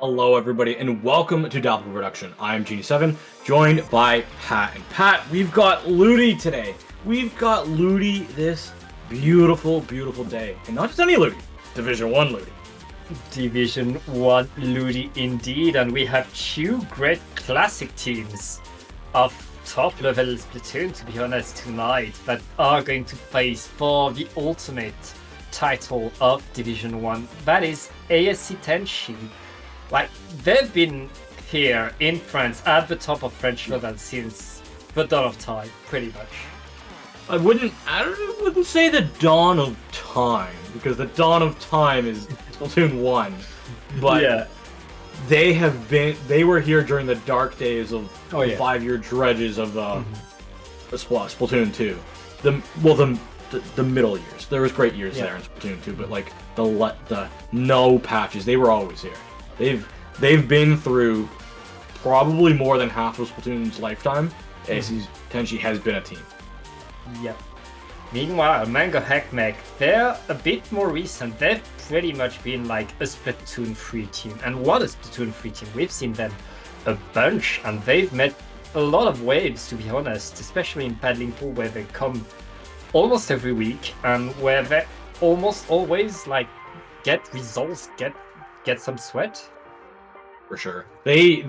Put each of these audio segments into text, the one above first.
Hello, everybody, and welcome to Dapple Production. I'm Genie7, joined by Pat. And Pat, we've got LUTI today. We've got LUTI this beautiful, beautiful day. And not just any LUTI, Division 1 LUTI. Division 1 LUTI indeed, and we have two great classic teams of top-level Splatoon, to be honest, tonight, that are going to face for the ultimate title of Division 1. That is ASC Tenshi. Like, they've been here in France at the top of French level since the dawn of time, pretty much. I wouldn't say the dawn of time, because the dawn of time is Splatoon 1. But yeah, they were here during the dark days of the 5-year dredges of Splatoon 2. The middle years. There was great years there in Splatoon 2, but like the no patches, they were always here. They've been through probably more than half of Splatoon's lifetime. ASC Tenshi has been a team. Yep. Meanwhile, Mango Hek Mek, they're a bit more recent. They've pretty much been like a Splatoon 3 team. And what a Splatoon 3 team. We've seen them a bunch, and they've met a lot of waves, to be honest, especially in Paddling Pool, where they come almost every week, and where they almost always like get results, get some sweat. For sure. They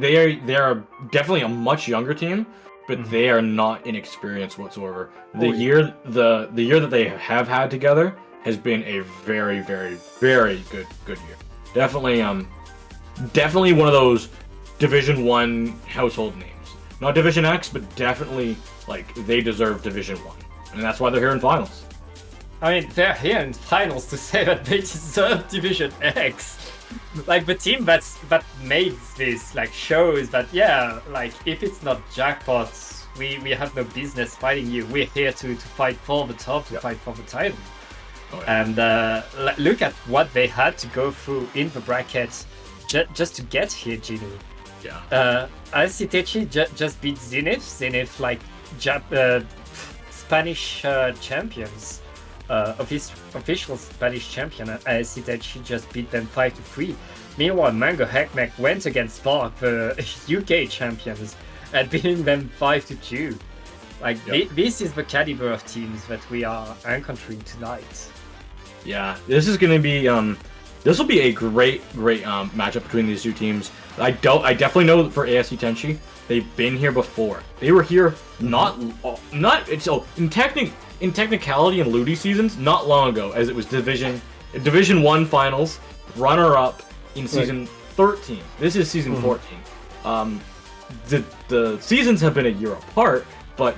are definitely a much younger team, but they are not inexperienced whatsoever. The year that they have had together has been a very, very, very good year. Definitely one of those Division 1 household names. Not Division X, but definitely like they deserve Division 1. And that's why they're here in finals. I mean, they're here in finals to say that they deserve Division X. Like, the team that made this, like, shows that, yeah, like, if it's not jackpots, we have no business fighting you. We're here to fight for the top, to fight for the title. Oh, yeah. And look at what they had to go through in the bracket just to get here, Genie. Yeah. ASC Tenshi just beat Zenith, like, Spanish champions. Official Spanish champion, ASC Tenshi just beat them 5-3. Meanwhile, Mango Hek Mek went against Spark, the UK champions, and beating them 5-2. Like, this is the caliber of teams that we are encountering tonight. Yeah, this is going to be this will be a great matchup between these two teams. I definitely know for ASC Tenshi, they've been here before. They were here in technicality in LUTI seasons, not long ago, as it was Division 1 finals, runner-up in season 13. This is season 14. The seasons have been a year apart, but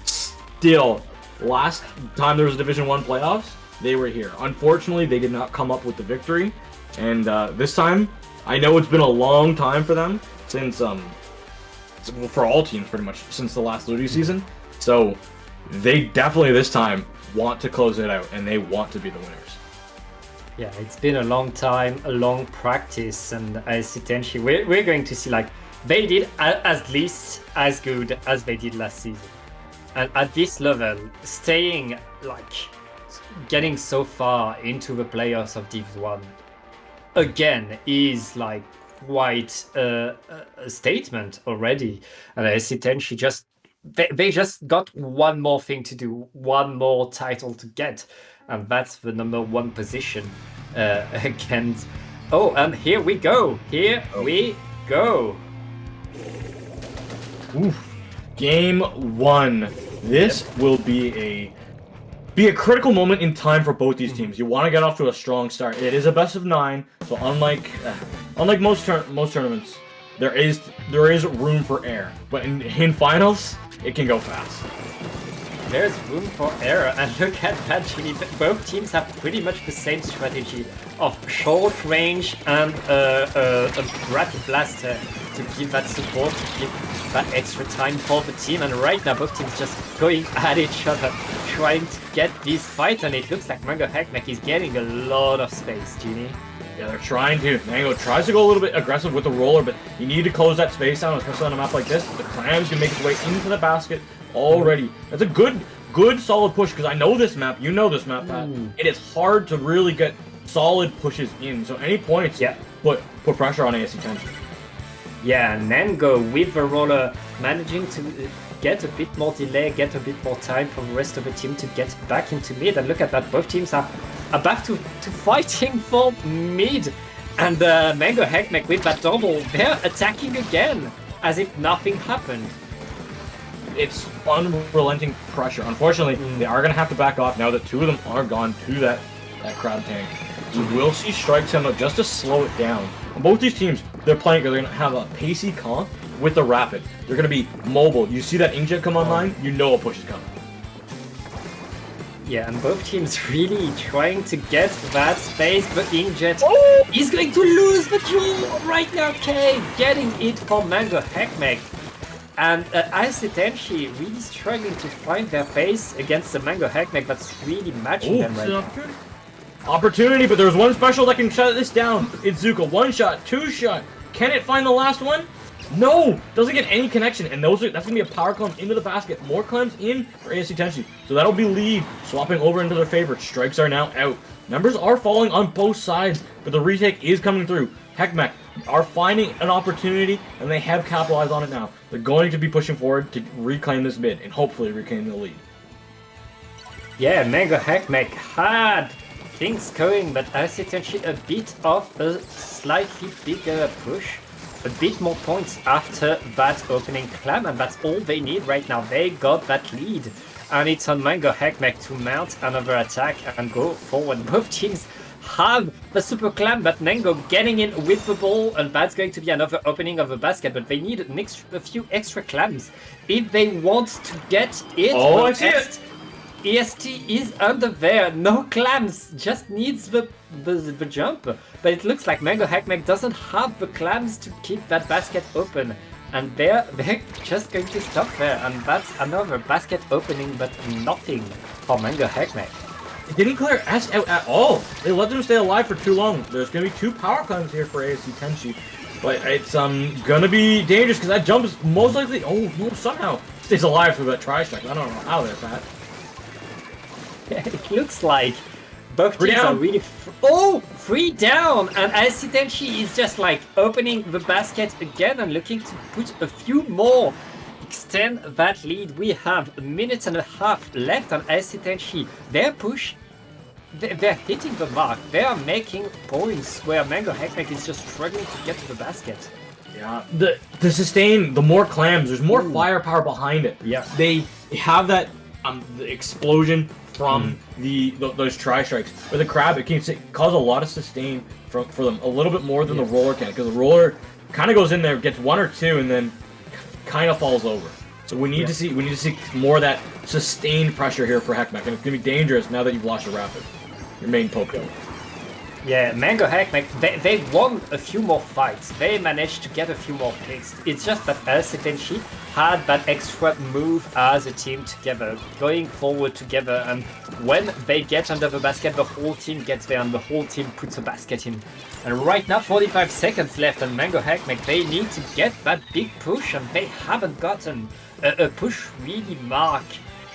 still, last time there was Division 1 playoffs, they were here. Unfortunately, they did not come up with the victory, and this time, I know it's been a long time for them since for all teams pretty much since the last LUTI season. So they definitely this time want to close it out, and they want to be the winners. Yeah, it's been a long time, a long practice, and ASC Tenshi, we're going to see, like, they did at least as good as they did last season. And at this level, staying, like, getting so far into the playoffs of Div 1, again, is, like, quite a statement already. And ASC Tenshi just they just got one more thing to do, one more title to get, and that's the #1 position against. Oh, and here we go. Here we go. Oof. Game 1. This will be a critical moment in time for both these teams. You want to get off to a strong start. It is a best of 9, so unlike most tournaments, there is room for error. But in finals, it can go fast. There's room for error, and look at that, Jimmy. Both teams have pretty much the same strategy of short range and a rapid blaster to give that support, to give that extra time for the team. And right now, both teams just going at each other, trying to get this fight, and it looks like Mango Hek Mek is getting a lot of space, Jimmy. Yeah, they're trying to. Mango tries to go a little bit aggressive with the roller, but you need to close that space down, especially on a map like this. The clams can make its way into the basket already. That's a good solid push, because I know this map. You know this map, Pat. It is hard to really get solid pushes in. So any points, put pressure on ASC Tenshi. Yeah, and Mango with the roller managing to get a bit more delay, get a bit more time for the rest of the team to get back into mid. And look at that, both teams are about to fighting for mid. And Mango Hek Mek with that double, they're attacking again, as if nothing happened. It's unrelenting pressure. Unfortunately, they are going to have to back off now that 2 of them are gone to that crab tank. You will see strikes come up just to slow it down. Both these teams, they're going to have a pacey comp with the rapid. They're going to be mobile. You see that inkjet come online, you know a push is coming. Yeah, and both teams really trying to get that space, but Inkjet is going to lose the duel right now. K getting it for Mango Hek Mek. And ASC Tenshi really struggling to find their pace against the Mango Hek Mek that's really matching them right now. Opportunity, but there's one special that can shut this down. It's Zuka. 1 shot, 2 shot. Can it find the last one? No! Doesn't get any connection, and that's going to be a power clam into the basket. More clams in for ASC Tenshi. So that'll be lead, swapping over into their favor. Strikes are now out. Numbers are falling on both sides, but the retake is coming through. Hek Mek are finding an opportunity, and they have capitalized on it now. They're going to be pushing forward to reclaim this mid, and hopefully reclaim the lead. Yeah, Mango Hek Mek had things going, but ASC Tenshi a bit of a slightly bigger push. A bit more points after that opening clam, and that's all they need right now. They got that lead, and it's on Mango Hek Mek to mount another attack and go forward. Both teams have the super clam, but Mango getting in with the ball, and that's going to be another opening of the basket, but they need a few extra clams if they want to get it. Oh, I see it! EST is under there, no clams, just needs the jump. But it looks like Mango Hek Mek doesn't have the clams to keep that basket open. And they're just going to stop there, and that's another basket opening, but nothing for Mango Hek Mek. It didn't clear S out at all. They let them stay alive for too long. There's going to be 2 power clams here for ASC Tenshi. But it's going to be dangerous, because that jump is most likely... Oh, no, somehow stays alive through that tri-strike. I don't know how they're that. Yeah, it looks like both teams are really... 3 down! And ASC Tenshi is just like opening the basket again and looking to put a few more. Extend that lead. We have a minute and a half left on ASC Tenshi. Their push, they're hitting the mark. They are making points where Mango Hek Mek is just struggling to get to the basket. Yeah, the sustain, the more clams, there's more firepower behind it. Yeah. They have that the explosion from those tri-strikes. With the crab, it can cause a lot of sustain for them, a little bit more than the roller can, because the roller kind of goes in there, gets 1 or 2, and then kind of falls over. So we need to see more of that sustained pressure here for Hek Mek, and it's gonna be dangerous now that you've lost your rapid, your main Pokemon. Yeah, Mango Hek Mek, they won a few more fights. They managed to get a few more picks. It's just that ASC Tenshi had that extra move as a team together, going forward together, and when they get under the basket, the whole team gets there and the whole team puts a basket in. And right now, 45 seconds left, and Mango Hek Mek, they need to get that big push, and they haven't gotten a push really mark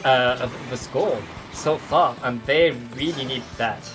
of the score so far, and they really need that.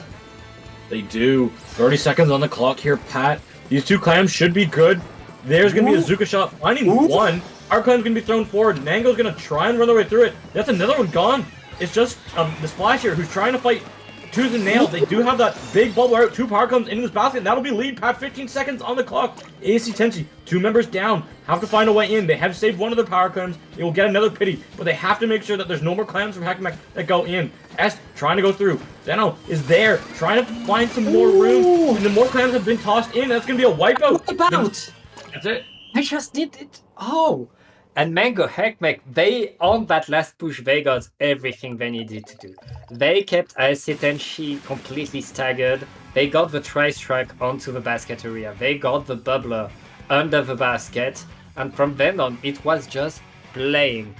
They do. 30 seconds on the clock here, Pat. These 2 clams should be good. There's going to be a Zuka shot, finding 1. Our clan's gonna be thrown forward. Mango's gonna try and run their way through it. That's another one gone. It's just the Splasher who's trying to fight tooth and nail. They do have that big bubble out. 2 power comes into this basket. And that'll be lead past 15 seconds on the clock. ASC Tenshi, 2 members down. Have to find a way in. They have saved one of their power clams. They will get another pity, but they have to make sure that there's no more clams from Hek Mek that go in. S trying to go through. Zeno is there, trying to find some more room. And the more clams have been tossed in. That's gonna be a wipeout. What about? That's it. I just did it. Oh. And Mango Hek Mek, they, on that last push, they got everything they needed to do. They kept ASC Tenshi completely staggered. They got the tri-strike onto the basket area. They got the bubbler under the basket. And from then on, it was just playing.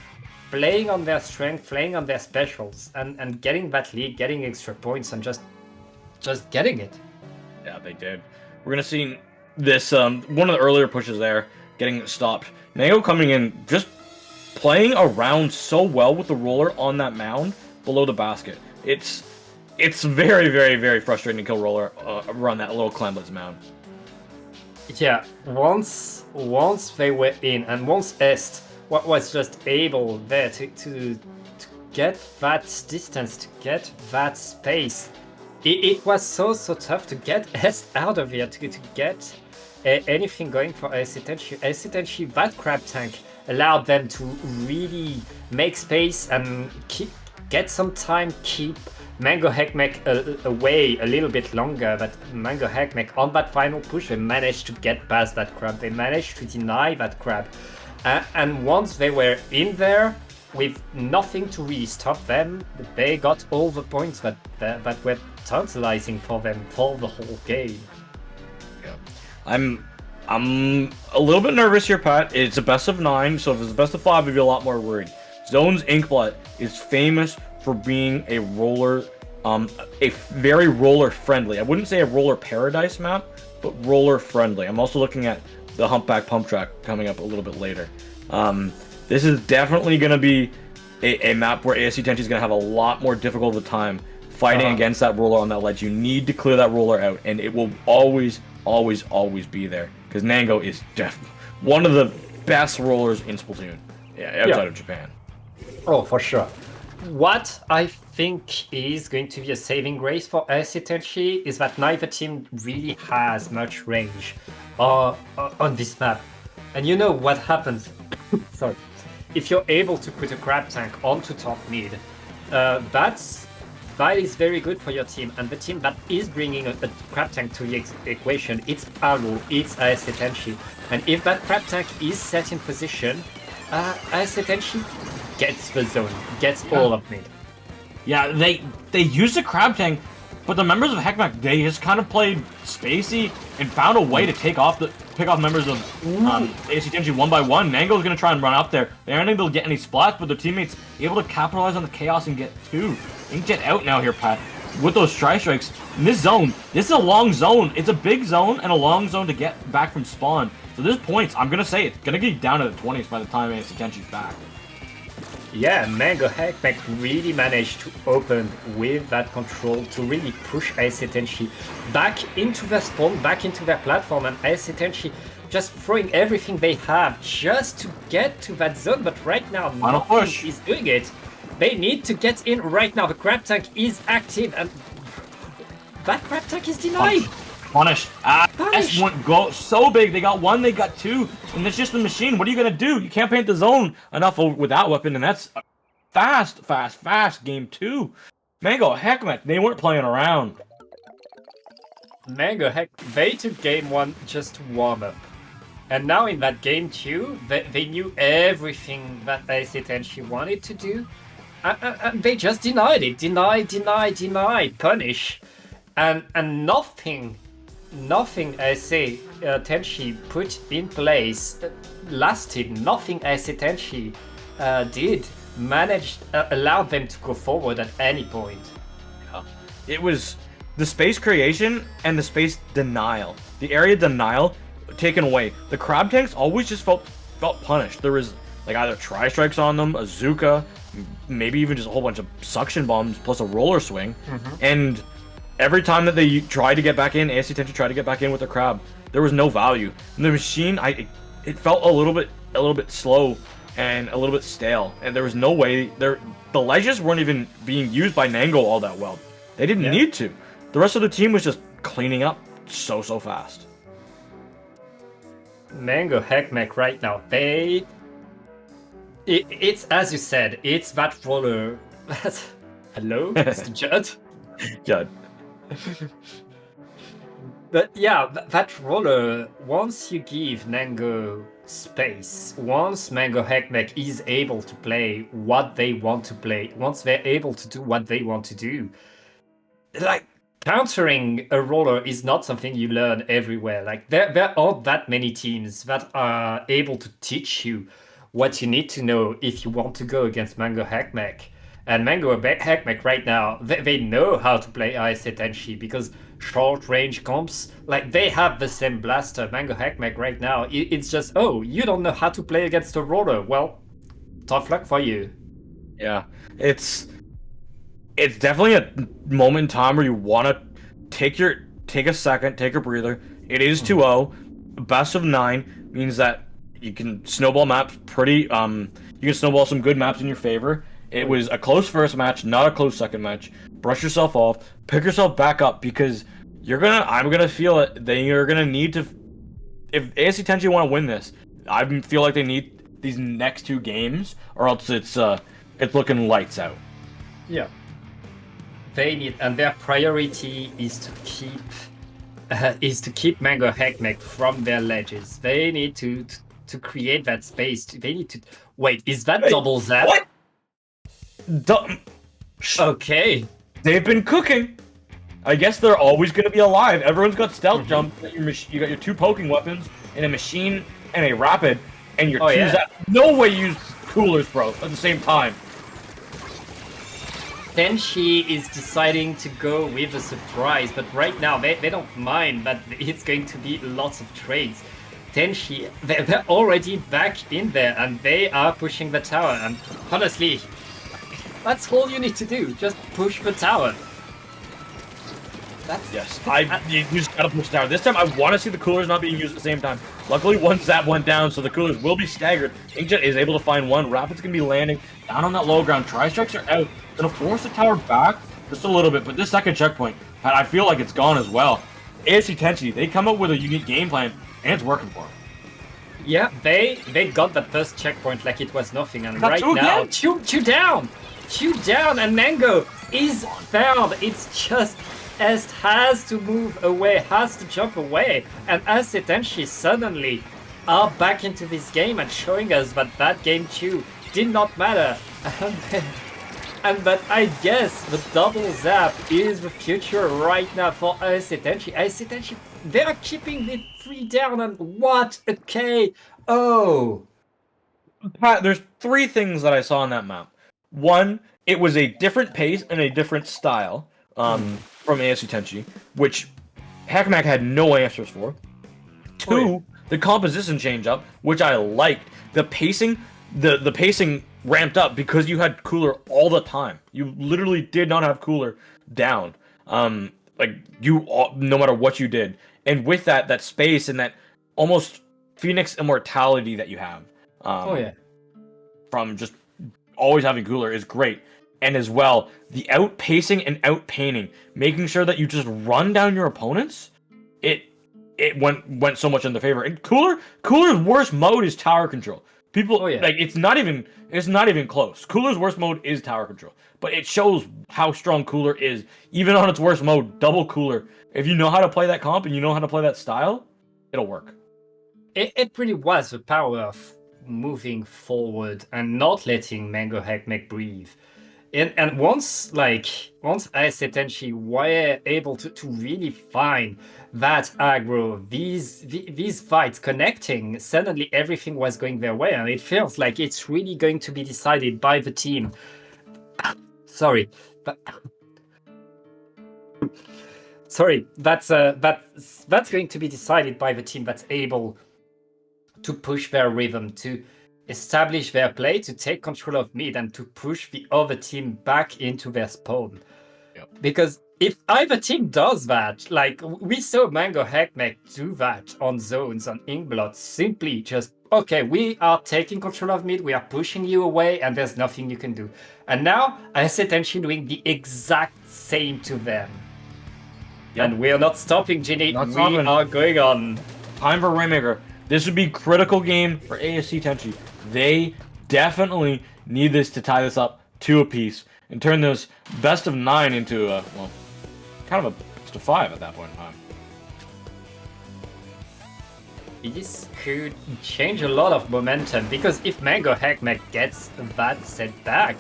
Playing on their strength, playing on their specials, and getting that lead, getting extra points, and just getting it. Yeah, they did. We're going to see this, one of the earlier pushes there, getting stopped. Mango coming in, just playing around so well with the roller on that mound below the basket. It's very, very, very frustrating to kill roller around that little Clamblitz mound. Yeah, once they were in, and once Est was just able there to get that distance, to get that space, it was so tough to get Est out of here, to get anything going for ASC Tenshi. ASC Tenshi, that crab tank allowed them to really make space and get some time, keep Mango Hek Mek away a little bit longer, but Mango Hek Mek on that final push, they managed to get past that crab, they managed to deny that crab. And once they were in there, with nothing to really stop them, they got all the points that were tantalizing for them for the whole game. I'm a little bit nervous here, Pat. It's a best of 9, so if it's a best of 5, I'd be a lot more worried. Zone's Inkblot is famous for being a roller, a very roller friendly. I wouldn't say a roller paradise map, but roller friendly. I'm also looking at the Humpback pump track coming up a little bit later. This is definitely going to be a map where ASC Tenshi is going to have a lot more difficult of a time fighting against that roller on that ledge. You need to clear that roller out, and it will always be there, because Mango is one of the best rollers in Splatoon, outside of Japan. Oh, for sure. What I think is going to be a saving grace for ASC Tenshi is that neither team really has much range on this map. And you know what happens? Sorry. If you're able to put a crab tank onto top mid, that is very good for your team, and the team that is bringing a crab tank to the equation, it's Aru, it's ASC Tenshi. And if that crab tank is set in position, ASC Tenshi gets the zone, gets all of mid. Yeah, they use the crab tank, but the members of Hek Mek, they just kind of played spacey and found a way to pick off members of ASC Tenshi one by one. Mango's gonna try and run up there. They aren't able to get any splats, but their teammates able to capitalize on the chaos and get 2. Inkjet out now here, Pat, with those tri-strikes. In this zone, this is a long zone. It's a big zone and a long zone to get back from spawn. So there's points. I'm going to say it's going to get down to the 20s by the time ASC Tenshi's back. Yeah, Mango Hek Mek really managed to open with that control to really push ASC Tenshi back into their spawn, back into their platform, and ASC Tenshi just throwing everything they have just to get to that zone. But right now, nothing is doing it. They need to get in right now. The crab tank is active, and that crab tank is denied. Punished. S won't go so big. They got 1, they got 2, and it's just the machine. What are you gonna do? You can't paint the zone enough with that weapon, and that's fast. Game 2. Mango Hek Mek, they weren't playing around. Mango Hek, they took game 1 just to warm up. And now in that game 2, they knew everything that ASC Tenshi wanted to do. And they just denied it. Deny, punish. And nothing ASC Tenshi put in place lasted. Nothing ASC Tenshi allowed them to go forward at any point. Yeah. It was the space creation and the space denial. The area denial taken away. The crab tanks always just felt punished. There was like either tri-strikes on them, a Zuka, maybe even just a whole bunch of suction bombs plus a roller swing. And every time that they tried to get back in, ASC Tenshi tried to get back in with the crab, there was no value. And the machine, it felt a little bit a little bit slow and a little bit stale, and there was no way the ledges weren't even being used by Nango all that well. They didn't need to. The rest of the team was just cleaning up so fast. Mango Hek Mek right now, it's as you said, it's that roller. Hello, Mr. Judd. Judd. But yeah, that roller, once you give Nango space, once Mango Hek Mek is able to play what they want to play, once they're able to do what they want to do, like, countering a roller is not something you learn everywhere. Like, there aren't that many teams that are able to teach you what you need to know if you want to go against Mango Hek Mek. And Mango Hek Mek right now, they know how to play ASC Tenshi because short range comps, like, they have the same blaster. Mango Hek Mek right now, it's just, oh, you don't know how to play against a roller. Well, tough luck for you. Yeah, it's definitely a moment in time where you want to take a second, take a breather. It is 2-0. Best of 9 means that you can snowball maps pretty. You can snowball some good maps in your favor. It was a close first match, not a close second match. Brush yourself off, pick yourself back up because I'm gonna feel it. They are gonna need to. If ASC Tenshi want to win this, I feel like they need these next 2 games, or else it's looking lights out. Yeah. They need, and their priority is to keep Mango Hek Mek from their ledges. They need to create that space. They need to wait. Is that double zap? What? Okay. They've been cooking. I guess they're always going to be alive. Everyone's got stealth jump. You got your 2 poking weapons and a machine and a rapid, and your 2 zap. No way you use coolers, bro, at the same time. Tenshi is deciding to go with a surprise, but right now they don't mind that it's going to be lots of trades. Tenshi, they're already back in there and they are pushing the tower, and honestly, that's all you need to do, just push the tower. You just gotta push the tower. This time I want to see the coolers not being used at the same time. Luckily, one zap went down, so the coolers will be staggered. Inkjet is able to find one. Rapid's gonna be landing down on that low ground. Tri-strikes are out. Gonna force the tower back just a little bit, but this second checkpoint, I feel like it's gone as well. ASC Tenshi, they come up with a unique game plan, and it's working for them. Yeah, they got that first checkpoint like it was nothing, and right now, two down, and Mango is found. It's just Est has to move away, has to jump away, and ASC Tenshi suddenly are back into this game and showing us that game 2 did not matter. But I guess the double zap is the future right now for ASC Tenshi. ASC Tenshi, they are keeping it 3 down, and what a KO! Pat, there's 3 things that I saw on that map. 1, it was a different pace and a different style from ASC Tenshi, which Hek Mek had no answers for. 2, the composition change up, which I liked. The pacing, the pacing ramped up because you had cooler all the time. You literally did not have cooler down. No matter what you did. And with that space and that almost Phoenix immortality that you have, from just always having cooler is great. And as well, the outpacing and outpainting, making sure that you just run down your opponents, it went so much in their favor. And Cooler's worst mode is tower control. People it's not even close. Cooler's worst mode is tower control, but it shows how strong Cooler is, even on its worst mode. Double Cooler. If you know how to play that comp and you know how to play that style, it'll work. It really was the power of moving forward and not letting Mango Hek Mek breathe. And once ASC Tenshi were able to really find that aggro, these fights connecting, suddenly everything was going their way, and it feels like it's really going to be decided by the team. Sorry, but that's going to be decided by the team that's able to push their rhythm, to establish their play, to take control of mid, and to push the other team back into their spawn. Yep. Because if either team does that, like we saw Mango Hek Mek do that on zones on Inkblot, simply just okay, we are taking control of mid, we are pushing you away, and there's nothing you can do. And now ASC Tenshi doing the exact same to them. Yep. And we're not stopping, Ginny. We are going on. Time for Rainmaker. This would be critical game for ASC Tenshi. They definitely need this to tie this up to a piece and turn this best of 9 into a, well, kind of a best of 5 at that point in time. This could change a lot of momentum, because if Mango Hek Mek gets that set back,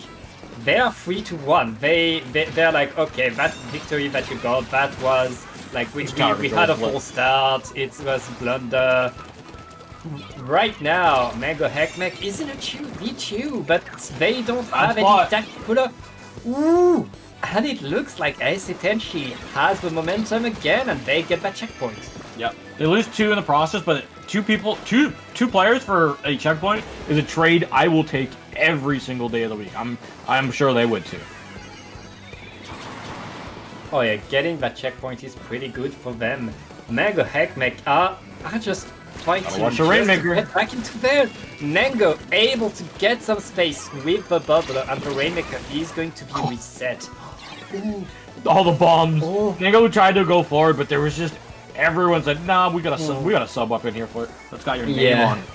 they are 3-1. They're like, okay, that victory that you got, that was like we had a full start. It was blunder. Right now, Mango Hek Mek is in a 2v2, but they don't have any tactical. Ooh, and it looks like ASC Tenshi has the momentum again, and they get that checkpoint. Yep. They lose 2 in the process, but two players for a checkpoint is a trade I will take every single day of the week. I'm sure they would too. Oh yeah, getting that checkpoint is pretty good for them. Mango Hek Mek are just fighting watch the Rainmaker. Get back into there. Nango able to get some space with the bubbler, and the Rainmaker is going to be reset. All the bombs. Nango tried to go forward, but there was just everyone said, "Nah, we got a sub up in here for it. That's got your name on it."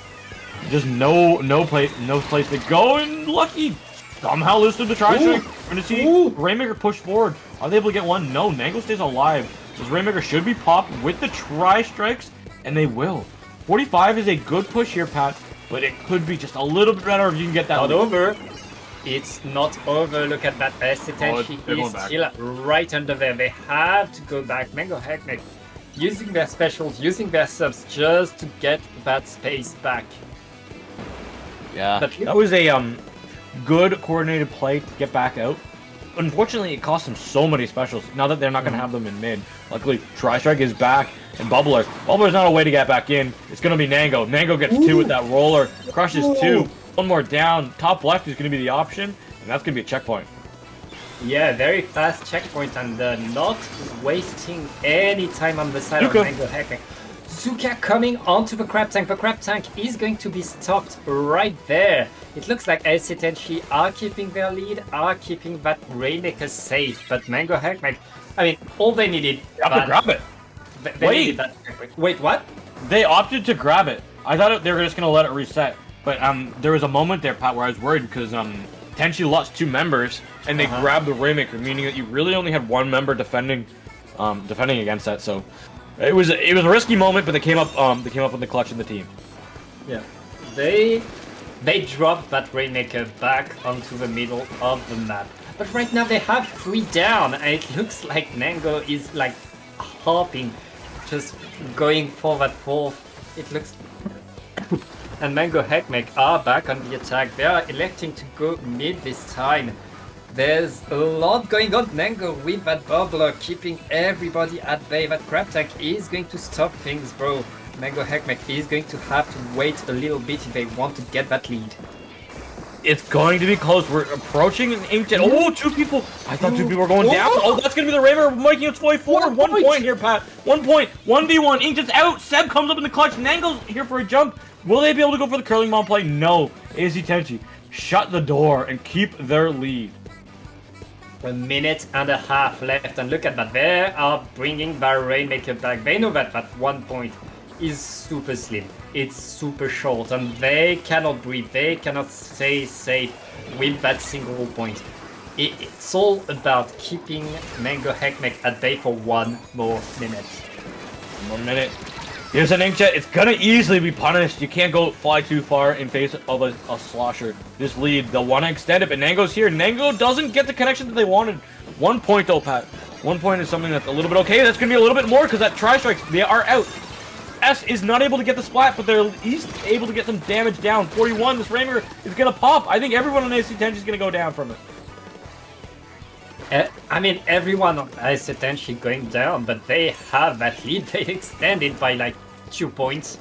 Just no place to go, and Lucky somehow listed the tri-strike. We're gonna see Rainmaker push forward. Are they able to get one? No, Nango stays alive. This Rainmaker should be popped with the tri-strikes, and they will. 45 is a good push here, Pat, but it could be just a little bit better if you can get that. Not over. It's not over. Look at that. ASC Tenshi is still right under there. They have to go back. Mango Hek Mek using their specials, using their subs just to get that space back. Yeah, that was a good coordinated play to get back out. Unfortunately, it cost them so many specials. Now that they're not going to have them in mid. Luckily, Tri-Strike is back, and Bubbler. Bubbler's not a way to get back in. It's going to be Nango. Nango gets 2 with that roller. Crushes 2. One more down. Top left is going to be the option, and that's going to be a checkpoint. Yeah, very fast checkpoint, and not wasting any time on the side of Mango Hek Mek. Zuka coming onto the Crab Tank. The Crab Tank is going to be stopped right there. It looks like ASC Tenshi are keeping their lead, are keeping that Rainmaker safe. But Mango Hek Mek, I mean, all they needed... They have to grab it. Wait. Wait, what? They opted to grab it. I thought they were just going to let it reset. But there was a moment there, Pat, where I was worried because Tenshi lost 2 members, and they grabbed the Rainmaker, meaning that you really only had 1 member defending against that. So... It was a risky moment, but they came up in the clutch of the team. Yeah, they dropped that Rainmaker back onto the middle of the map. But right now they have 3 down, and it looks like Nango is like hopping, just going for that 4th. It looks, and Mango Hek Mek are back on the attack. They are electing to go mid this time. There's a lot going on. Nango with that bubbler, keeping everybody at bay. That Crab Tank is going to stop things, bro. Mango Hek Mek is going to have to wait a little bit if they want to get that lead. It's going to be close. We're approaching an inkjet. Oh, 2 people. I thought 2 people were going down. Oh, that's going to be the Raver making its way forward. 1 point here, Pat. 1 point. 1v1. Inkjet's out. Seb comes up in the clutch. Nango's here for a jump. Will they be able to go for the curling bomb play? No. ASC Tenshi shut the door and keep their lead. 1.5 minutes left, and look at that. They are bringing the Rainmaker back. They know that 1 point is super slim. It's super short, and they cannot breathe. They cannot stay safe with that single point. It's all about keeping Mango Hek Mek at bay for 1 more minute. 1 more minute. Here's an inkjet. It's gonna easily be punished. You can't go fly too far in face of a slosher. This lead, they'll want to extend it, but Nango's here. Nango doesn't get the connection that they wanted. 1 point though, Pat. 1 point is something that's a little bit okay. That's gonna be a little bit more because that tri-strikes, they are out. S is not able to get the splat, but they're at least able to get some damage down. 41, this Rainmaker is gonna pop. I think everyone on ASC Tenshi is gonna go down from it. I mean, everyone on ASC Tenshi going down, but they have that lead. They extended by like 2 points.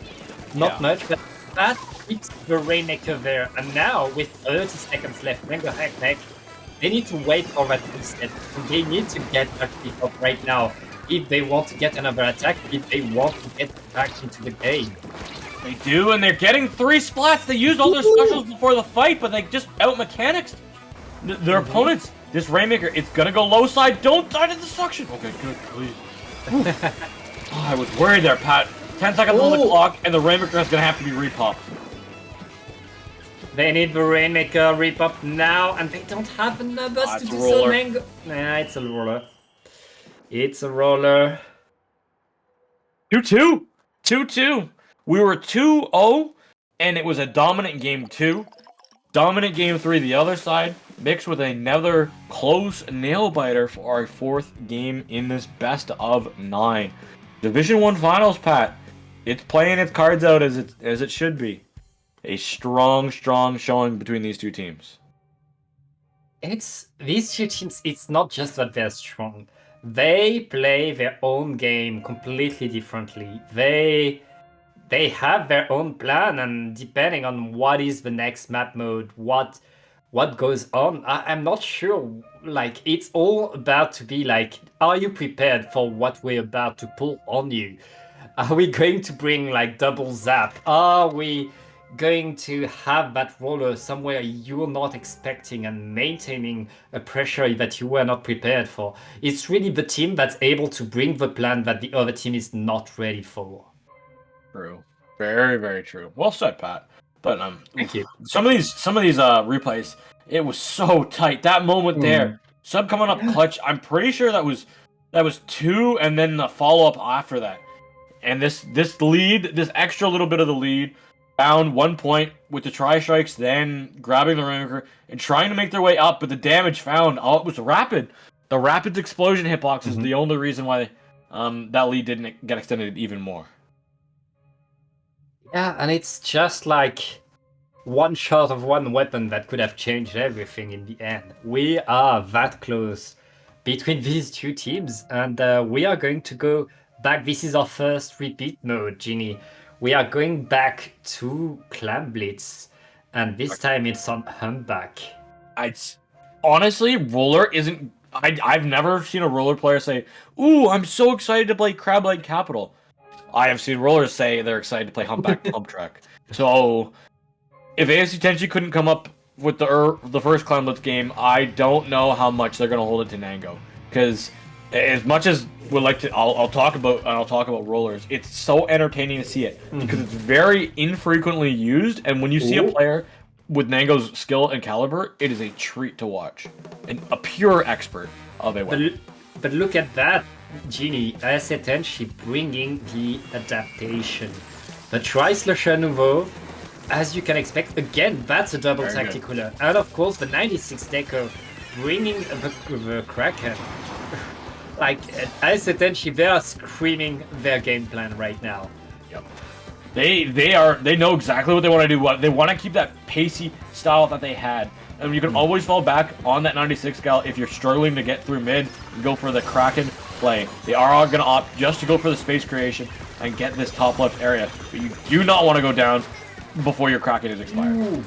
Not much, but that keeps the Rainmaker there. And now, with 30 seconds left, Mango Hek Mek, they need to wait for that reset. They need to get that pick up right now if they want to get another attack, if they want to get back into the game. They do, and they're getting 3 splats. They used all their specials before the fight, but they just out-mechanics their opponents. This Rainmaker, it's gonna go low side. Don't die to the suction. Okay, good, please. Oh, I was worried there, Pat. 10 seconds on the clock, and the Rainmaker is gonna have to be repopped. They need the Rainmaker repop now, and they don't have the numbers to do so. Mango. Nah, it's a roller. It's a roller. 2-2. 2-2. We were 2-0, and it was a dominant game 2. Dominant game 3 the other side, mixed with another close nail-biter for our 4th game in this best of 9. Division 1 Finals, Pat. It's playing its cards out as it should be. A strong showing between these two teams. These two teams, it's not just that they're strong. They play their own game completely differently. They have their own plan, and depending on what is the next map mode, what goes on, I'm not sure. Like, it's all about to be like, are you prepared for what we're about to pull on you? Are we going to bring like double zap? Are we going to have that roller somewhere you're not expecting and maintaining a pressure that you were not prepared for? It's really the team that's able to bring the plan that the other team is not ready for. True. Very true. Well said, Pat. But thank you. Some of these replays, it was so tight. That moment there, sub coming up clutch. I'm pretty sure that was 2, and then the follow up after that. And this lead, this extra little bit of the lead, found 1 point with the tri-strikes, then grabbing the Rainmaker and trying to make their way up, but the damage found, it was rapid. The rapid explosion hitbox is the only reason why that lead didn't get extended even more. Yeah, and it's just like one shot of one weapon that could have changed everything in the end. We are that close between these two teams, and we are going to go back. This is our first repeat mode, Ginny. We are going back to Clam Blitz, and this time it's on Humpback. Honestly, roller isn't. I've never seen a roller player say, "Ooh, I'm so excited to play Crableg Capital." I have seen rollers say they're excited to play Humpback Pump Track. So, if ASC Tenshi couldn't come up with the first Clam Blitz game, I don't know how much they're gonna hold it to Nango. Because as much as we'd like to, I'll talk about rollers. It's so entertaining to see it because it's very infrequently used, and when you see a player with Nango's skill and caliber, it is a treat to watch. And a pure expert of a weapon. But look at that, Genie. ASC Tenshi bringing the adaptation. The Tri-Slusher Nouveau, as you can expect, again, that's a double tacticular. And of course, the 96 Deco bringing the Kraken. Like, ASC Tenshi, they are screaming their game plan right now. Yep. They know exactly what they want to do. They want to keep that pacey style that they had. And you can always fall back on that 96 gal if you're struggling to get through mid and go for the Kraken play. They are all going to opt just to go for the space creation and get this top left area. But you do not want to go down before your Kraken is expired. Ooh.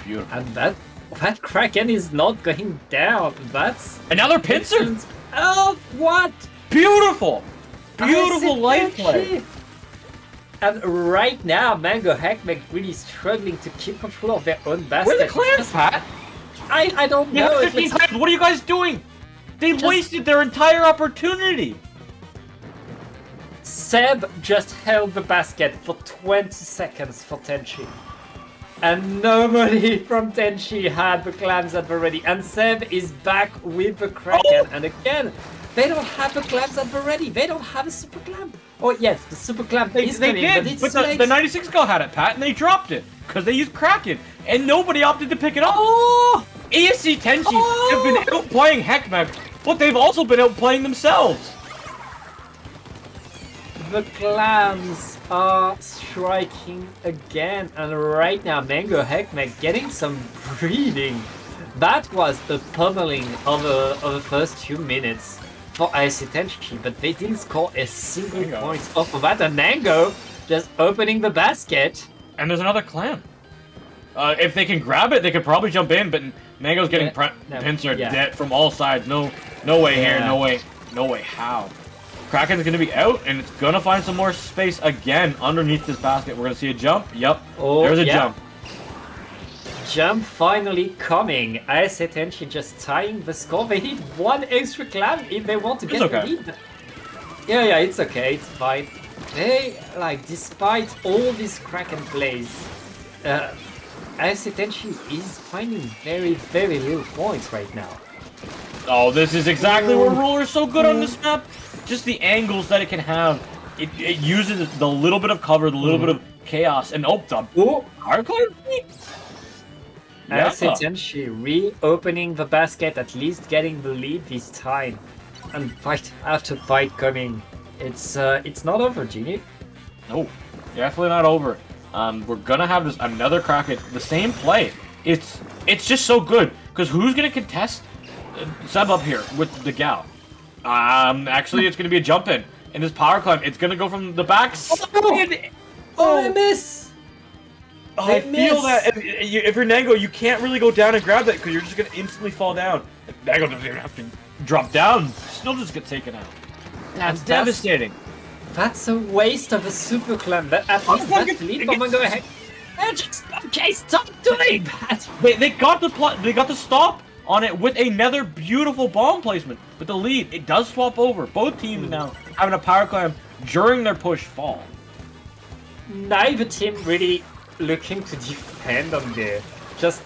Beautiful. And that Kraken is not going down. That's another pincer. Oh, what? Beautiful. Beautiful life play. And right now, Mango Hek Mek really struggling to keep control of their own basket. Where are the clans, Pat? I don't know. What are you guys doing? They wasted their entire opportunity. Seb just held the basket for 20 seconds for Tenshi. And nobody from Tenshi had the clams at the ready. And Seb is back with the Kraken. And again, they don't have the clams at the ready. They don't have a super clam. Oh yes, the super clam is coming, but the 96 gal had it, Pat, and they dropped it because they used Kraken, and nobody opted to pick it up. Oh! ASC Tenshi have been outplaying Hek Mek, but they've also been outplaying themselves. The clams are striking again, and right now Mango Hek Mek getting some breathing. That was a pummeling of the first few minutes for ASC Tenshi, but they didn't score a single point off of that. And Nango just opening the basket. And there's another clam. If they can grab it, they could probably jump in, but Nango's getting pincered dead from all sides. No way here, no way how. Kraken's going to be out, and it's going to find some more space again underneath this basket. We're going to see a jump. Yep, there's a jump. Jump finally coming. ASC Tenshi just tying the score. They need one extra clam if they want to get the lead. Yeah, it's okay, it's fine. They, like, despite all these Kraken plays, ASC Tenshi is finding very, very little points right now. Oh, this is exactly where Ruler is so good on this map. Just the angles that it can have. It uses the little bit of cover, the little bit of chaos, and hard card. ASC Tenshi reopening the basket, at least getting the lead this time. And fight after fight coming. It's not over, Genie. No, definitely not over. We're gonna have this another Kraken, the same play. It's just so good because who's gonna contest Seb up here with the gal? Actually, it's gonna be a jump in this power climb. It's gonna go from the back. I miss. I feel that if you're Nango, you can't really go down and grab that because you're just gonna instantly fall down. Nango doesn't even have to drop down; still just get taken out. That's devastating. That's a waste of a super clam. But at least that lead for Mango Hek. Okay, stop doing that. They got the stop on it with another beautiful bomb placement. But the lead, it does swap over. Both teams now having a power climb during their push fall. Neither team really looking to defend on there. Just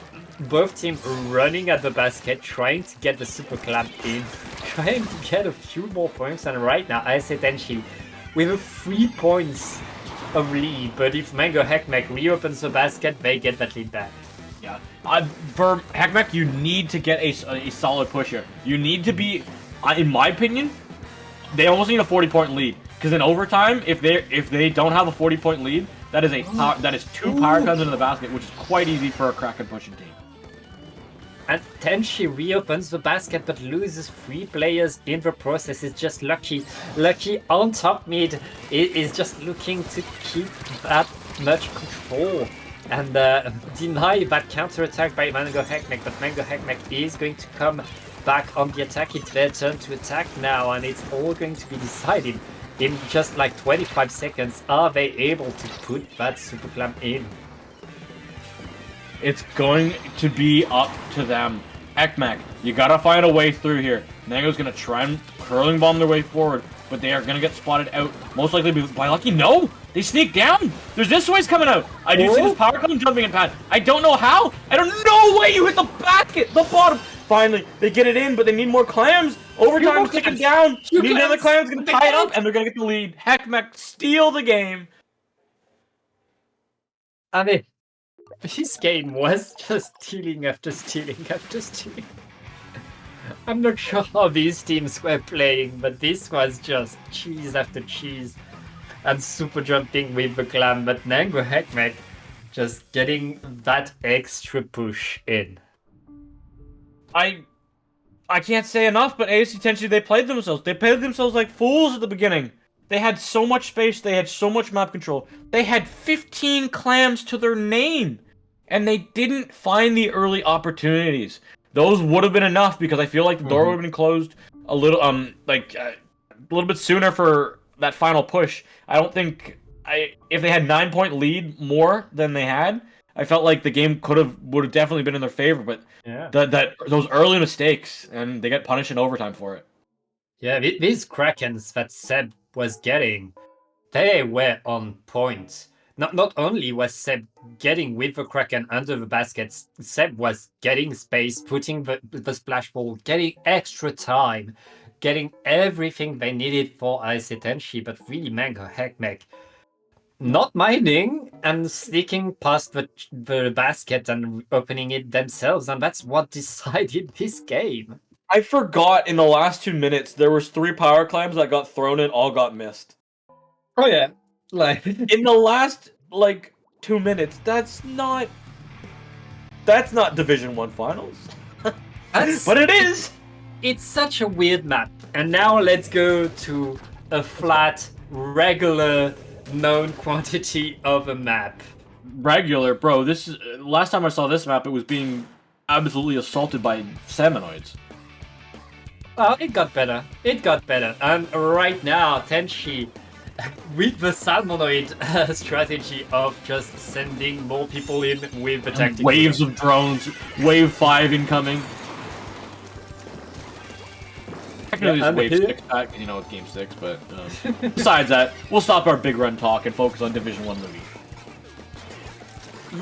both teams running at the basket, trying to get the super clamp in, trying to get a few more points. And right now, ASC Tenshi with 3 points of lead. But if Mango Hek Mek reopens the basket, they get that lead back. Yeah. For Hek Mek, you need to get a solid push here. You need to be, in my opinion, they almost need a 40-point lead. Because in overtime, if they don't have a 40-point lead, that is 2 power climbs into the basket, which is quite easy for a Kraken pushing team. And Tenshi reopens the basket but loses 3 players in the process. It's just Lucky. Lucky on top mid is just looking to keep that much control and deny that counter attack by Mango Hek Mek. But Mango Hek Mek is going to come back on the attack. It's their turn to attack now, and it's all going to be decided in just like 25 seconds. Are they able to put that super clamp in? It's going to be up to them. Hek Mek, you gotta find a way through here. Mango's gonna try and curling bomb their way forward, but they are gonna get spotted out. Most likely by Lucky. No! They sneak down! There's this way's coming out! I do see this power climb jumping in pad. I don't know how! I don't know way you hit the basket! The bottom! Finally, they get it in, but they need more clams! Overtime's ticking down! Need another clam's gonna tie it up, and they're gonna get the lead. Hek Mek steal the game. I mean, this game was just stealing after stealing after stealing. I'm not sure how these teams were playing, but this was just cheese after cheese. And super jumping with the clam, but Mango Hek Mek just getting that extra push in. I can't say enough, but ASC Tenshi, they played themselves. They played themselves like fools at the beginning. They had so much space, they had so much map control. They had 15 clams to their name. And they didn't find the early opportunities. Those would have been enough because I feel like the door would have been closed a little bit sooner for that final push. I don't think if they had 9-point lead more than they had, I felt like the game would have definitely been in their favor. But those early mistakes, and they get punished in overtime for it. Yeah, these Krakens that Seb was getting, they were on point. Not only was Seb getting with the Kraken under the baskets, Seb was getting space, putting the splash ball, getting extra time, getting everything they needed for ASC Tenshi, but really Mango Hek Mek not minding and sneaking past the basket and opening it themselves, and that's what decided this game. I forgot in the last 2 minutes there was 3 power climbs that got thrown in, all got missed. Oh yeah. Like in the last 2 minutes, that's not Division 1 finals. But it is. It's such a weird map. And now let's go to a flat, regular, known quantity of a map. Regular, bro. This is last time I saw this map, it was being absolutely assaulted by Seminoids. Oh, it got better. It got better. And right now, Tenshi, with the Salmonoid strategy of just sending more people in with the tactical. Waves of drones. Wave 5 incoming. Technically, it's Wave 6 back, you know, it's Game 6, but besides that, we'll stop our big run talk and focus on Division 1 LUTI.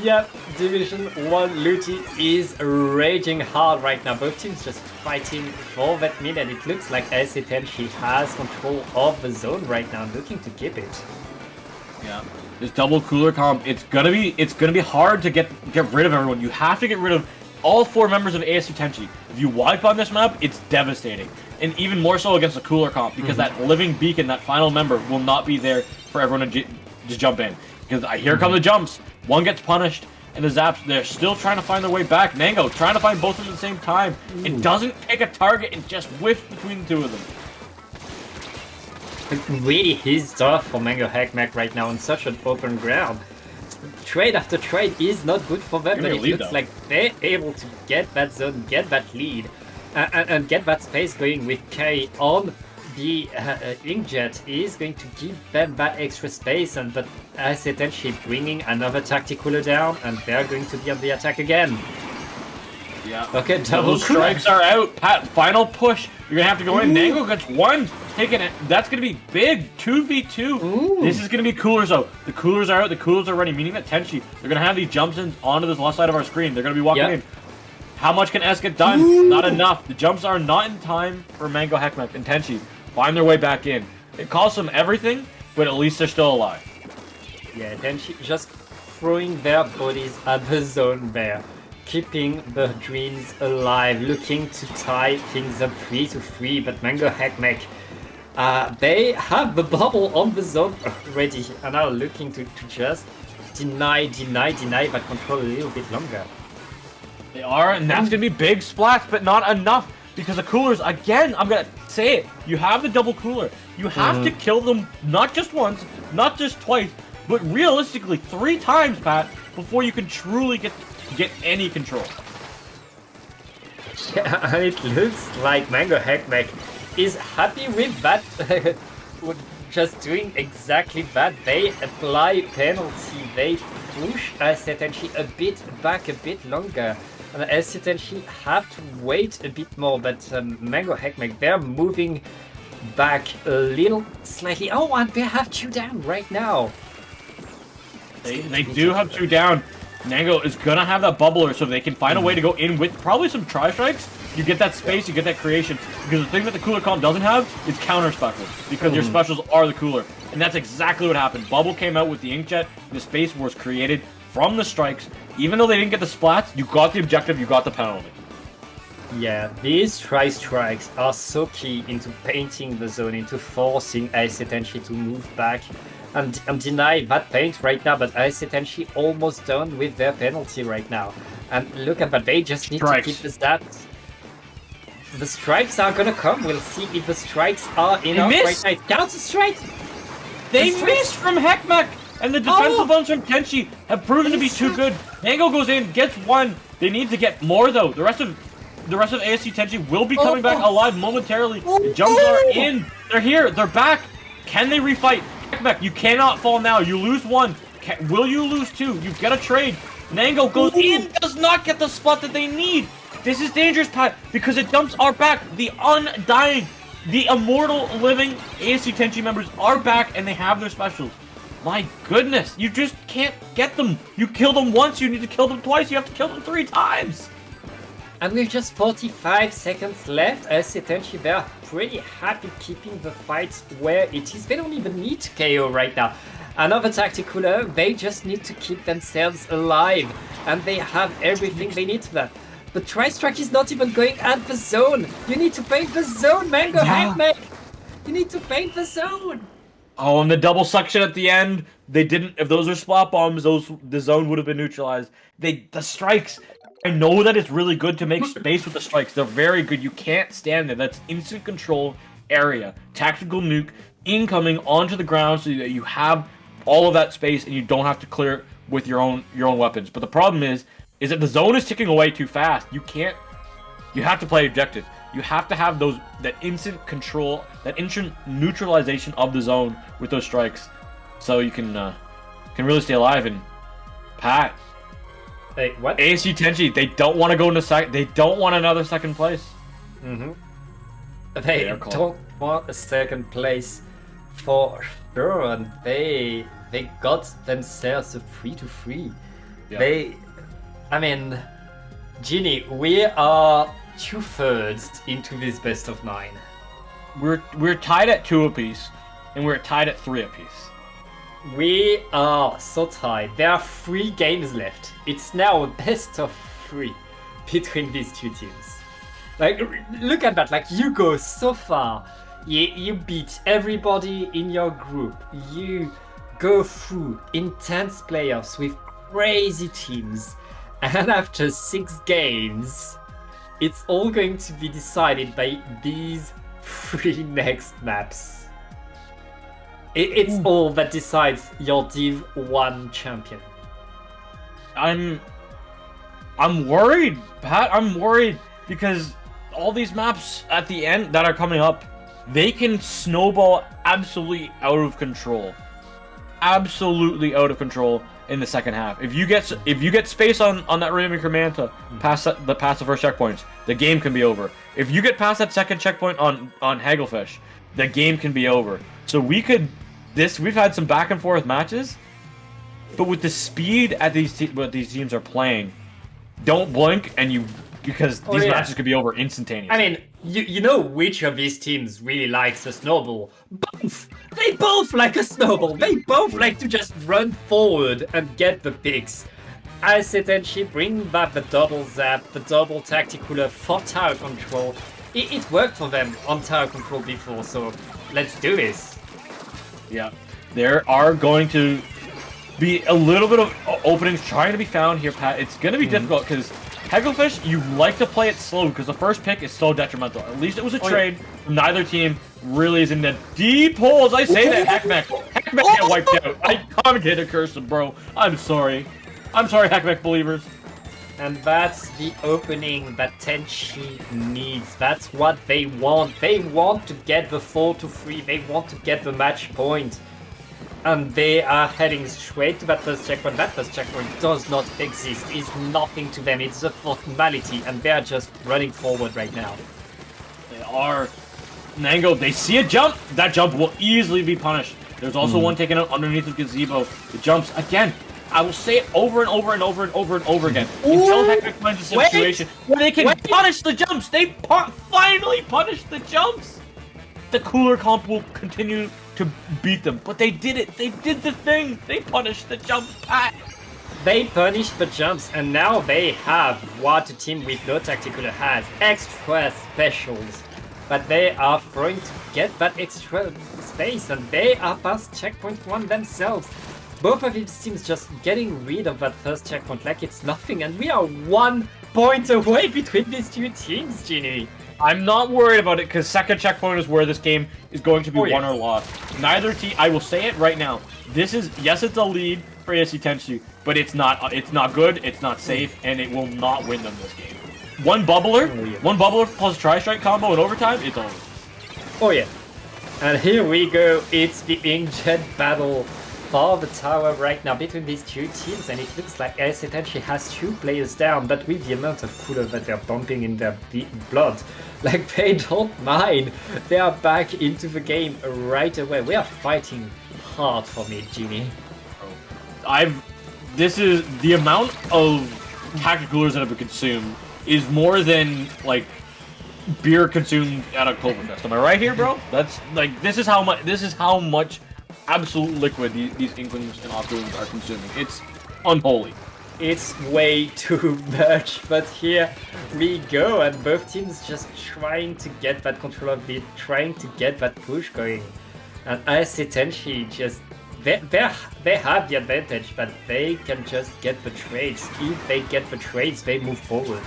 Yep, Division 1 LUTI is raging hard right now. Both teams just fighting for that mid, and it looks like ASC Tenshi has control of the zone right now, looking to keep it. Yeah, this double cooler comp, it's gonna be hard to get rid of everyone. You have to get rid of all 4 members of ASC Tenshi. If you wipe on this map, it's devastating. And even more so against the cooler comp, because that living beacon, that final member, will not be there for everyone to just jump in. Because here come the jumps. One gets punished, and the zaps, they're still trying to find their way back. Mango trying to find both of them at the same time. It doesn't take a target and just whiff between the 2 of them. Really his tough for Mango Hek Mek right now on such an open ground. Trade after trade is not good for them, but it looks like they're able to get that zone, get that lead, and get that space going with K on the Inkjet is going to give them that extra space, and but ASC Tenshi bringing another tactical down, and they're going to be on the attack again. Yeah. Okay, double strikes are out. Pat, final push. You're gonna have to go in. Nango gets 1. Taking it. That's gonna be big. 2v2. This is gonna be coolers though. The coolers are out. The coolers are ready. Meaning that Tenshi, they're gonna have these jumps in onto this left side of our screen. They're gonna be walking in. How much can S get done? Not enough. The jumps are not in time for Mango Hek Mek and Tenshi. Find their way back in. It costs them everything, but at least they're still alive. Yeah, Tenshi just throwing their bodies at the zone there, keeping the dreams alive, looking to tie things up 3-3, but Mango Hek Mek, they have the bubble on the zone already, and are looking to just deny that control a little bit longer. They are, and that's gonna be big splats, but not enough. Because the coolers, again, I'm gonna say it, you have the double cooler. You have to kill them not just once, not just twice, but realistically 3 times, Pat, before you can truly get any control. Yeah, and it looks like Mango Hek Mek is happy with that, just doing exactly that. They apply penalty, they push ASC Tenshi a bit back, a bit longer. And ASC Tenshi have to wait a bit more, but Mango Hek Mek, they're moving back a little slightly. Oh, and they have 2 down right now. They do have 2 down. Mango is gonna have that bubbler, so they can find a way to go in with probably some tri-strikes. You get that space, you get that creation. Because the thing that the cooler comp doesn't have is counter specials, because your specials are the cooler. And that's exactly what happened. Bubble came out with the Inkjet, the space was created from the strikes. Even though they didn't get the splats, you got the objective, you got the penalty. Yeah, these tri-strikes are so key into painting the zone, into forcing ASC Tenshi to move back and deny that paint right now, but ASC Tenshi almost done with their penalty right now. And look at that, they just need to keep the stats. The strikes are gonna come, we'll see if the strikes are enough right now. Counter strike! They missed from Hek Mek! And the defensive ones from Tenshi have proven to be too good. Mango goes in, gets 1. They need to get more though. The rest of ASC Tenshi will be coming back alive momentarily. The jumps are in. They're here. They're back. Can they refight? Hek Mek, you cannot fall now. You lose 1. Will you lose 2? You've got to trade. Mango goes in, does not get the spot that they need. This is dangerous, Pat, because the jumps are back. The undying, the immortal living ASC Tenshi members are back, and they have their specials. My goodness, you just can't get them. You kill them once, you need to kill them twice, you have to kill them 3 times. And with just 45 seconds left, ASC Tenshi, they're pretty happy keeping the fight where it is. They don't even need to KO right now. Another tactical, they just need to keep themselves alive. And they have everything they need for that. The tri-strike is not even going at the zone. You need to paint the zone, Mango Hek Mek. You need to paint the zone. Oh, and the double suction at the end, they didn't, if those are spot bombs, the zone would have been neutralized. The strikes, I know that it's really good to make space with the strikes. They're very good. You can't stand there. That's instant control area. Tactical nuke, incoming onto the ground so that you have all of that space and you don't have to clear it with your own weapons. But the problem is that the zone is ticking away too fast. You have to play objective. You have to have that instant control, that instant neutralization of the zone with those strikes, so you can really stay alive. And Pat, Hey, what? ASC Tenshi, they don't want to go into they don't want another second place. They don't want a second place for sure, and they got themselves a 3-3. Yeah. I mean, Ginny, we are 2/3 into this best of 9. We're tied at 2 apiece, and we're tied at 3 apiece. We are so tied. There are 3 games left. It's now a best of 3 between these two teams. Like, look at that. Like, you go so far. You beat everybody in your group. You go through intense playoffs with crazy teams. And after 6 games, it's all going to be decided by these 3 next maps. It's all that decides your Div 1 champion. I'm worried, Pat. I'm worried because all these maps at the end that are coming up, they can snowball absolutely out of control. Absolutely out of control in the second half. If you get space on that Rainmaker Manta past the first checkpoints, the game can be over. If you get past that second checkpoint on Hagglefish, the game can be over. So we've had some back and forth matches, but with the speed at these teams are playing, don't blink because these matches could be over instantaneously. I mean, you know which of these teams really likes a snowball? Both! They both like a snowball! They both like to just run forward and get the picks. ASC Tenshi bring back the double zap, the double tactical for tower control. It worked for them on tower control before, so let's do this. Yeah, there are going to be a little bit of openings trying to be found here, Pat. It's going to be difficult because Hagglefish, you like to play it slow because the first pick is so detrimental. At least it was a trade. Neither team really is in the deep holes. I say that, Hek Mek. Hek Mek get wiped out. I can't get a curse, bro. I'm sorry. I'm sorry, Hek Mek believers. And that's the opening that Tenshi needs. That's what they want. They want to get the 4-3. They want to get the match point. And they are heading straight to that first checkpoint. That first checkpoint does not exist. It's nothing to them. It's a formality. And they are just running forward right now. They are. Mango, they see a jump. That jump will easily be punished. There's also one taken out underneath the gazebo. The jumps, again, I will say it over and over and over and over and over again. Until Hek Mek finds a situation where they can punish the jumps. They finally punished the jumps. The cooler comp will continue to beat them, but they did it. They did the thing. They punished the jumps, Pat. They punished the jumps, and now they have what a team with no tactical has. Extra specials. But they are trying to get that extra space, and they are past checkpoint 1 themselves. Both of these teams just getting rid of that first checkpoint like it's nothing, and we are 1 point away between these two teams, Ginny. I'm not worried about it because second checkpoint is where this game is going to be won or lost. Neither team. I will say it right now. This is it's a lead for ASC Tenshi, but it's not good. It's not safe, and it will not win them this game. One bubbler plus tri-strike combo in overtime. It's over. Oh yeah. And here we go. It's the Inkjet battle for the tower right now between these two teams, and it looks like ASC Tenshi has 2 players down, but with the amount of cooler that they're pumping in their blood, like they don't mind. They are back into the game right away. We are fighting hard for me, Ginny. This is the amount of tactical coolers that have been consumed is more than like beer consumed at a Oktoberfest. Am I right here, bro? That's like this is how much absolute liquid these Inklings and Octolings are consuming. It's unholy. It's way too much, but here we go, and both teams just trying to get that control of it, trying to get that push going. And ASC Tenshi just they have the advantage that they can just get the trades. If they get the trades, they move forward.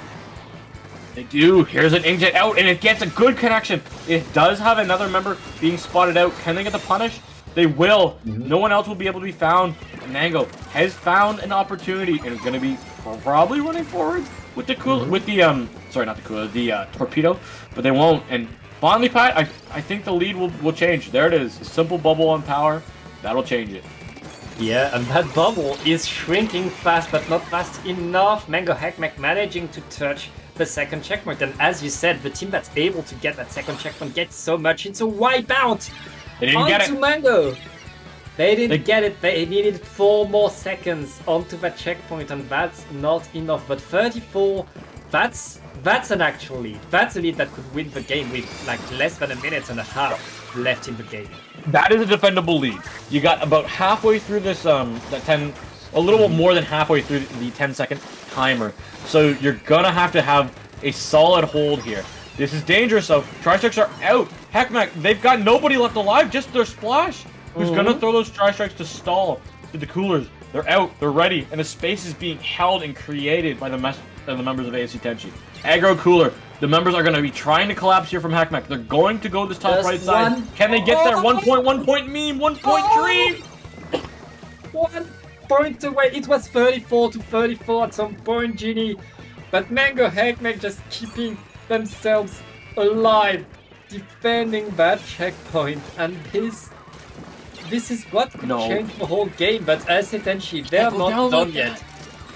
They do. Here's an Inkjet out, and it gets a good connection. It does have another member being spotted out. Can they get the punish? They will. No one else will be able to be found. Mango has found an opportunity, and it's going to be probably running forward with the sorry, not the cooler, the torpedo, but they won't. And finally, Pat, I think the lead will change. There it is, a simple bubble on power, that'll change it. Yeah, and that bubble is shrinking fast, but not fast enough. Mango Hek Mek managing to touch the second checkpoint, and as you said, the team that's able to get that second checkpoint gets so much. It's a wipeout. They didn't get onto it. Mango. They didn't get it. They needed 4 more seconds onto that checkpoint, and that's not enough. But 34, that's an actual lead. That's a lead that could win the game with like less than a minute and a half left in the game. That is a defendable lead. You got about halfway through this that 10, a little more than halfway through the 10-second timer. So you're gonna have to have a solid hold here. This is dangerous though. Tri-strikes are out. Hek Mek, they've got nobody left alive, just their splash. Who's gonna throw those tri-strikes to stall to the coolers? They're out, they're ready, and the space is being held and created by the members of ASC Tenshi. Aggro cooler. The members are going to be trying to collapse here from Hek Mek. They're going to go this top right side. Can they get there? 1 point meme, 1 point dream. 1 point away. It was 34 to 34 at some point, Genie. But Mango Hek Mek just keeping themselves alive, defending that checkpoint. And this is what could change the whole game. But ASC Tenshi, they're not done yet.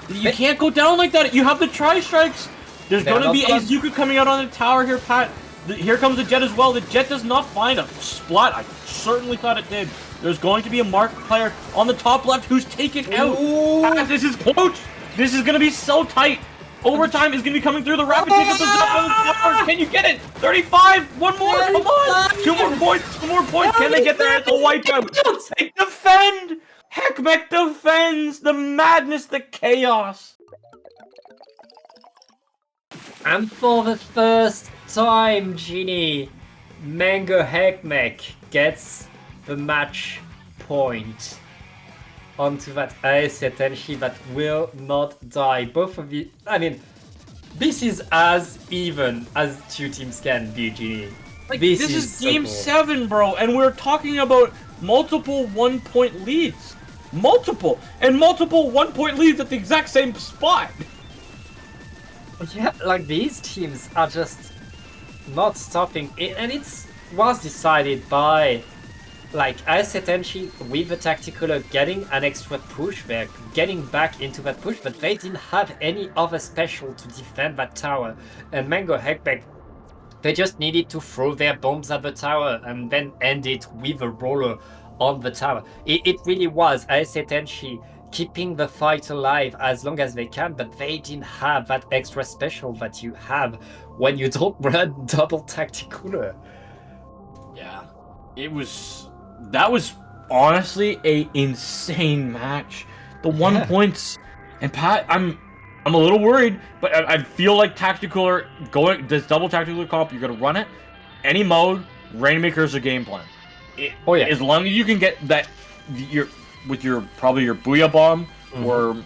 You can't go down like that. You have the tri-strikes. There's going to be a Zuka coming out on the tower here, Pat. Here comes the jet as well. The jet does not find a splat. I certainly thought it did. There's going to be a marked player on the top left who's taken out. Pat, this is close. This is going to be so tight. Overtime is going to be coming through the rapid take up the tower. Can you get it? 35. One more. Come on. 2 more points. 2 more points. Can they get there at the wipeout? They defend. Hek Mek defends. The madness, the chaos. And for the first time, Genie, Mango Hek Mek gets the match point onto that ASC Tenshi that will not die. Both of you, I mean, this is as even as 2 teams can be, Genie. Like, this is game 7, bro, and we're talking about multiple 1-point leads. Multiple 1-point leads at the exact same spot. Yeah, like these teams are just not stopping it, and it was decided by like ASC Tenshi with the tactical getting an extra push there, getting back into that push, but they didn't have any other special to defend that tower. And Mango Hek Mek, they just needed to throw their bombs at the tower and then end it with a roller on the tower. It really was ASC Tenshi keeping the fight alive as long as they can, but they didn't have that extra special that you have when you don't run double tactical. Yeah, that was honestly a insane match. The 1 points, and Pat, I'm a little worried, but I feel like tactical going this double tactical comp. You're gonna run it any mode. Rainmaker's a game plan. As long as you can get that, with your probably your Booyah Bomb, or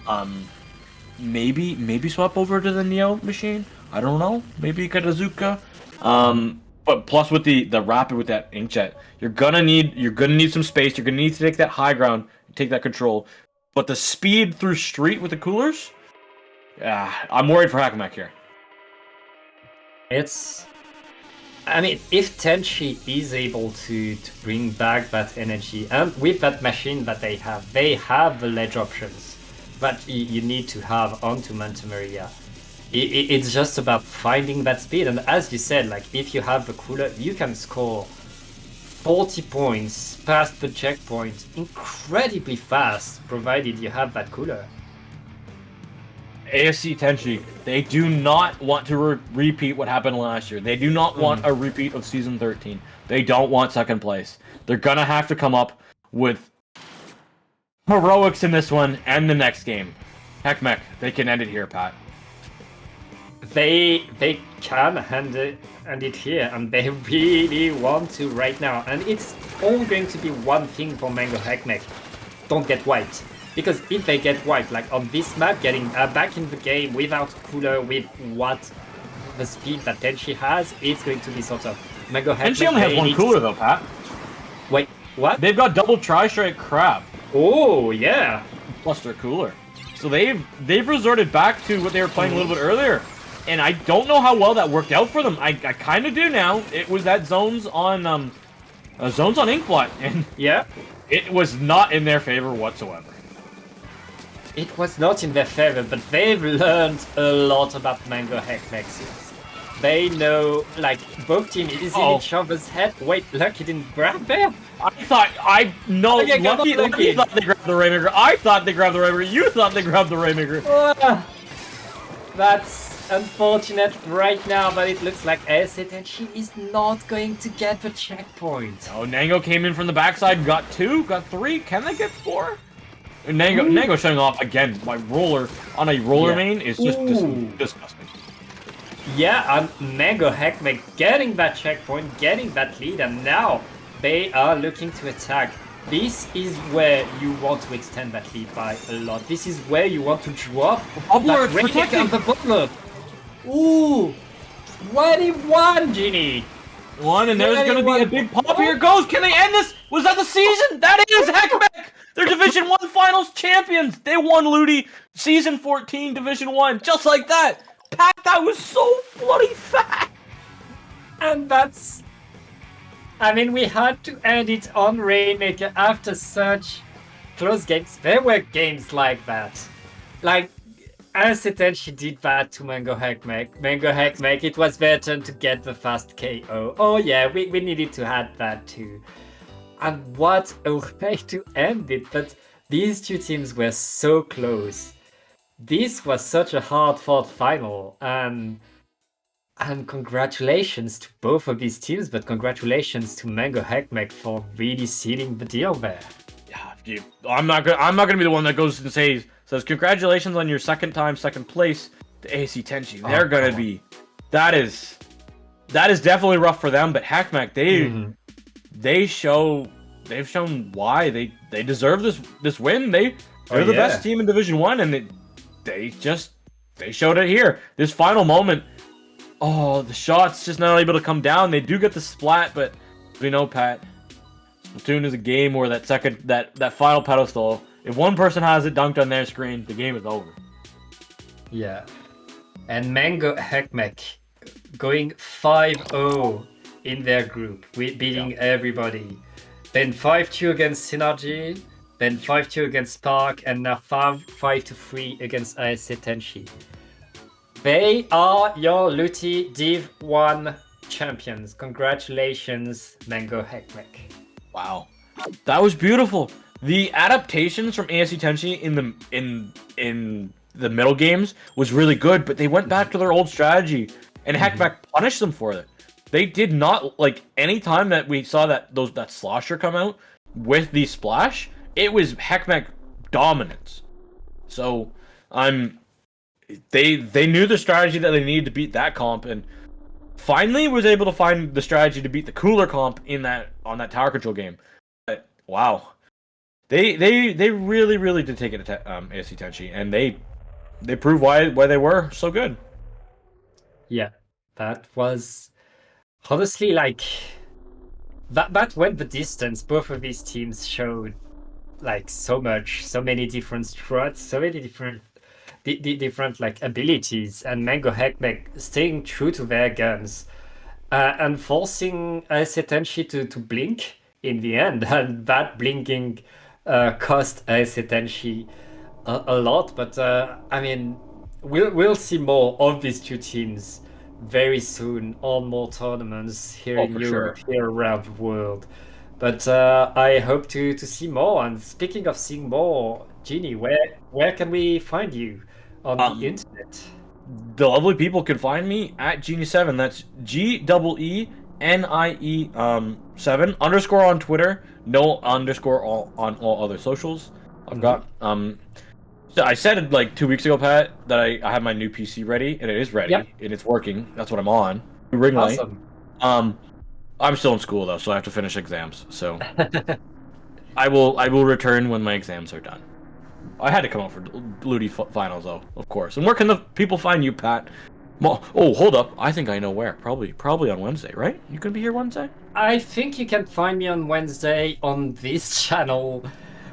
maybe swap over to the Neo machine. I don't know. Maybe get a Zuka. But plus with the rapid with that inkjet, you're gonna need some space. You're gonna need to take that high ground, take that control. But the speed through street with the coolers, I'm worried for Hek Mek here. I mean, if Tenshi is able to bring back that energy, and with that machine that they have the ledge options that you need to have onto Manta Maria. It's just about finding that speed, and as you said, like if you have the cooler, you can score 40 points past the checkpoint incredibly fast, provided you have that cooler. ASC Tenshi, they do not want to repeat what happened last year. They do not want a repeat of Season 13. They don't want second place. They're gonna have to come up with heroics in this one and the next game. Hek Mek, they can end it here, Pat. They can end it here, and they really want to right now. And it's all going to be one thing for Mango Hek Mek: don't get wiped. Because if they get wiped, like on this map, getting back in the game without cooler, with the speed that Tenshi has, it's going to be sort of Mango Hek Mek. Tenshi only has 1 cooler though, Pat. Wait, what? They've got double tri-strike crab. Oh yeah. Plus their cooler. So they've resorted back to what they were playing a little bit earlier. And I don't know how well that worked out for them. I kind of do now. It was that zones on Inkblot, and Yeah. it was not in their favor whatsoever. It was not in their favor, but they've learned a lot about Mango Hek Mek since. They know, like, both teams is in each other's head. Wait, Lucky didn't grab there? Lucky thought they grabbed the Rainmaker. I thought they grabbed the Rainmaker. You thought they grabbed the Rainmaker. That's unfortunate right now, but it looks like ASC Tenshi is not going to get the checkpoint. Oh, Nango came in from the backside, got 2, got 3. Can they get 4? Nango shutting off again. My roller on a roller main is just disgusting. Yeah, and Mango Hek Mek getting that checkpoint, getting that lead, and now they are looking to attack. This is where you want to extend that lead by a lot. This is where you want to drop that rating on the bubbler. Ooh, 21, Genie. One, and there's going to be a big pop. Here it goes. Can they end this? Was that the season? That is Hek Mek. They're Division 1 Finals champions. They won LUTI Season 14 Division 1, just like that. Pat, that was so bloody fast. And that's... I mean, we had to end it on Rainmaker after such close games. There were games like that. Like, ASC Tenshi did that to Mango Hek Mek. Mango Hek Mek, it was their turn to get the fast KO. Oh yeah, we needed to add that too. And what a way to end it. But these two teams were so close. This was such a hard-fought final, and congratulations to both of these teams, but congratulations to Mango Hek Mek for really sealing the deal there. Yeah, I'm not gonna be the one that goes and says congratulations on your second place to ASC Tenshi. They're gonna be, that is definitely rough for them. But Hek Mek, they've shown why they deserve this win. They're the best team in Division 1, and they showed it here. This final moment, the shot's just not able to come down. They do get the splat, but we know, Pat, Splatoon is a game where that final pedestal, if one person has it dunked on their screen, the game is over. Yeah. And Mango Hek Mek going 5-0 in their group, beating everybody. Then 5-2 against Synergy, then 5-2 against Spark, and now 5-3 against ASC Tenshi. They are your LUTI Div 1 champions. Congratulations, Mango Hek Mek. Wow, that was beautiful. The adaptations from ASC Tenshi in the middle games was really good, but they went back to their old strategy, and Hek Mek punished them for it. They did not, like, any time that we saw that slosher come out with the splash, it was Hek Mek dominance. So they knew the strategy that they needed to beat that comp, and finally was able to find the strategy to beat the cooler comp on that tower control game. But wow, they really did take it to ASC Tenshi, and they proved why they were so good. Yeah, that was honestly, like, that went the distance. Both of these teams showed, like, so many different struts, so many different like abilities, and Mango Hek Mek staying true to their guns, and forcing ASC Tenshi to blink in the end, and that blinking cost ASC Tenshi a lot. But I mean, we'll see more of these two teams very soon on more tournaments here in Europe, here around the world. But I hope to see more. And speaking of seeing more, Genie, where can we find you on the internet? The lovely people can find me at Genie7. That's GEENIE 7 _ on Twitter. No underscore on all other socials. I've got I said like 2 weeks ago, Pat, that I have my new PC ready, and it is ready, and it's working. That's what I'm on. Ring light. Awesome. I'm still in school though, so I have to finish exams. So I will return when my exams are done. I had to come out for LUTI finals though, of course. And where can the people find you, Pat? Oh, hold up. I think I know where. Probably on Wednesday, right? You gonna be here Wednesday? I think you can find me on Wednesday on this channel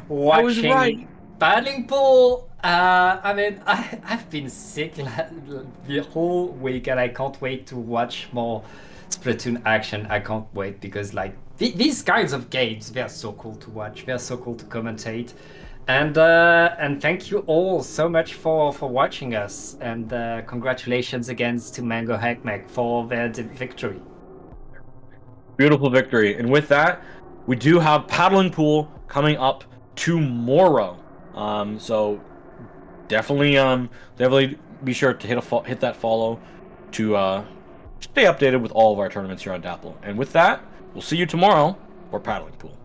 watching Battling Pool I mean, I've been sick the whole week, and I can't wait to watch more Splatoon action. I can't wait because like these kinds of games, they're so cool to watch. They're so cool to commentate, and thank you all so much for watching us, and congratulations again to Mango Hek Mek for their victory. Beautiful victory. And with that, we do have paddling pool coming up tomorrow. So definitely be sure to hit that follow to stay updated with all of our tournaments here on Dapple. And with that, we'll see you tomorrow for paddling pool.